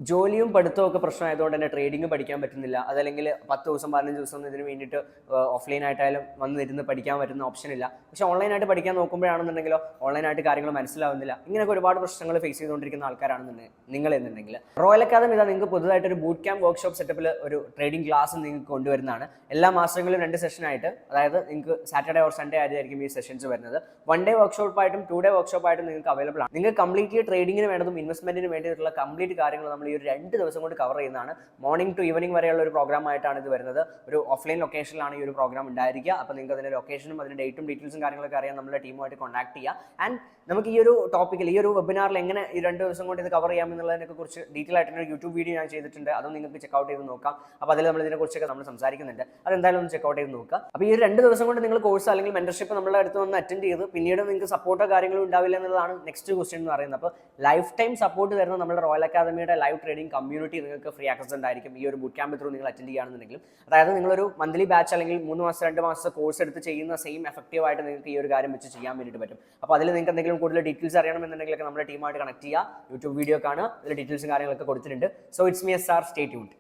ജോലിയും പഠിത്തവും ഒക്കെ പ്രശ്നമായതുകൊണ്ട് തന്നെ ട്രേഡിംഗ് പഠിക്കാൻ പറ്റുന്നില്ല. അതല്ലെങ്കിൽ 10 ദിവസം 15 ദിവസം ഇതിന് വേണ്ടിയിട്ട് ഓഫ്ലൈൻ ആയിട്ടായാലും വന്നിരുന്ന് പഠിക്കാൻ പറ്റുന്ന ഓപ്ഷൻ ഇല്ല. പക്ഷെ ഓൺലൈനായിട്ട് പഠിക്കാൻ നോക്കുമ്പോഴാണെന്നുണ്ടെങ്കിലോ ഓൺലൈനായിട്ട് കാര്യങ്ങൾ മനസ്സിലാവുന്നില്ല. ഇങ്ങനെയൊക്കെ ഒരുപാട് പ്രശ്നങ്ങൾ ഫേസ് ചെയ്തുകൊണ്ടിരിക്കുന്ന ആൾക്കാരാണെന്നുണ്ടെങ്കിൽ നിങ്ങൾ എന്നുണ്ടെങ്കിൽ റോയൽ അക്കാദമി ഇതാ നിങ്ങൾക്ക് പുതുതായിട്ട് ഒരു ബൂട്ട് ക്യാമ്പ് വർക്ക്ഷോപ്പ് സെറ്റപ്പിൽ ഒരു ട്രേഡിംഗ് ക്ലാസ് നിങ്ങൾക്ക് കൊണ്ടുവരുന്നതാണ്. എല്ലാ മാസങ്ങളിലും 2 സെഷനായിട്ട്, അതായത് നിങ്ങൾക്ക് സാറ്റർഡേ ഓർ സൺഡേ ആയിരിക്കും ഈ സെഷൻസ് വരുന്നത്. 1 ഡേ വർക്ക്ഷോപ്പായിട്ടും 2 ഡേ വർക്ക്ഷോപ്പായിട്ടും നിങ്ങൾക്ക് അവൈലബിൾ ആണ്. നിങ്ങൾക്ക് കംപ്ലീറ്റ്ലി ട്രേഡിങ്ങിന് വേണ്ടതും ഇൻവെസ്റ്റ്മെന്റിന് വേണ്ടിയിട്ടുള്ള കംപ്ലീറ്റ് കാര്യങ്ങൾ നമ്മൾ ഈ ഒരു 2 ദിവസം കൊണ്ട് കവർ ചെയ്യുന്നതാണ്. മോർണിംഗ് ടു ഈവനിങ് വരെയുള്ള ഒരു പ്രോഗ്രാം ആയിട്ടാണ് ഇത് വരുന്നത്. ഒരു ഓഫ്ലൈൻ ലൊക്കേഷനിലാണ് ഈ ഒരു പ്രോഗ്രാം ഉണ്ടായിരിക്കുക. അപ്പോൾ നിങ്ങൾക്ക് അതിന്റെ ലൊക്കേഷനും അതിന്റെ ഡേറ്റും ഡീറ്റെയിൽസും കാര്യങ്ങളൊക്കെ അറിയാൻ നമ്മുടെ ടീമുമായിട്ട് കോൺടാക്ട് ചെയ്യുക. ആൻഡ് നമുക്ക് ഈ ഒരു ടോപ്പിക്കിൽ, ഈ ഒരു വെബിനാറിൽ എങ്ങനെ ഈ 2 ദിവസം കൊണ്ട് ഇത് കവർ ചെയ്യാം എന്നുള്ളതിനെ കുറിച്ച് ഡീറ്റെയിൽ ആയിട്ടൊരു യൂട്യൂബ് വീഡിയോ ഞാൻ ചെയ്തിട്ടുണ്ട്. അതും നിങ്ങൾക്ക് ചെക്കൗട്ട് ചെയ്ത് നോക്കാം. അപ്പോൾ അതിൽ നമ്മൾ ഇതിനെക്കുറിച്ചൊക്കെ നമ്മൾ സംസാരിക്കുന്നുണ്ട്. അതെന്തായാലും ഒന്ന് ചെക്കൗട്ട് ചെയ്ത് നോക്കുക. അപ്പോൾ ഈ ഒരു 2 ദിവസം കൊണ്ട് നിങ്ങൾ കോഴ്സ് അല്ലെങ്കിൽ മെന്റർഷിപ്പ് നമ്മളുടെ അടുത്ത് വന്ന് അറ്റൻഡ് ചെയ്ത് പിന്നീട് നിങ്ങൾക്ക് സപ്പോർട്ടോ കാര്യങ്ങളോ ഉണ്ടാവില്ല എന്നുള്ളതാണ് നെക്സ്റ്റ് ക്വസ്റ്റ്യൻ എന്ന് പറയുന്നത്. അപ്പോൾ ലൈഫ് ടൈം സപ്പോർട്ട് തരുന്ന നമ്മുടെ റോയൽ അക്കാദമിയുടെ ലൈവ് ട്രേഡിംഗ് കമ്മ്യൂണിറ്റി നിങ്ങൾക്ക് ഫ്രീ ആക്സസ് ഉണ്ടായിരിക്കും ഈ ഒരു ബൂട്ട് ക്യാമ്പ് ത്രൂ നിങ്ങൾ അറ്റൻഡ് ചെയ്യുകയാണെന്നുണ്ടെങ്കിലും. അതായത് നിങ്ങളൊരു മന്ത്ലി ബാച്ച് അല്ലെങ്കിൽ 3 മാസം 2 മാസത്തെ കോഴ്സ് എടുത്ത് ചെയ്യുന്ന സെയിം എഫക്റ്റീവ് ആയിട്ട് നിങ്ങൾക്ക് ഈ ഒരു കാര്യം വെച്ച് ചെയ്യാൻ വേണ്ടിയിട്ട് പറ്റും. അപ്പോൾ അതിൽ നിങ്ങൾക്ക് എന്തെങ്കിലും കൂടുതൽ ഡീറ്റെയിൽസ് അറിയണമെന്നുണ്ടെങ്കിലൊക്കെ നമ്മുടെ ടീമായിട്ട് കണക്ട് ചെയ്യുക. യൂട്യൂബ് വീഡിയോ കാണുക, അതിൽ ഡീറ്റെയിൽസും കാര്യങ്ങളൊക്കെ കൊടുത്തിട്ടുണ്ട്. So it's me SR, stay tuned.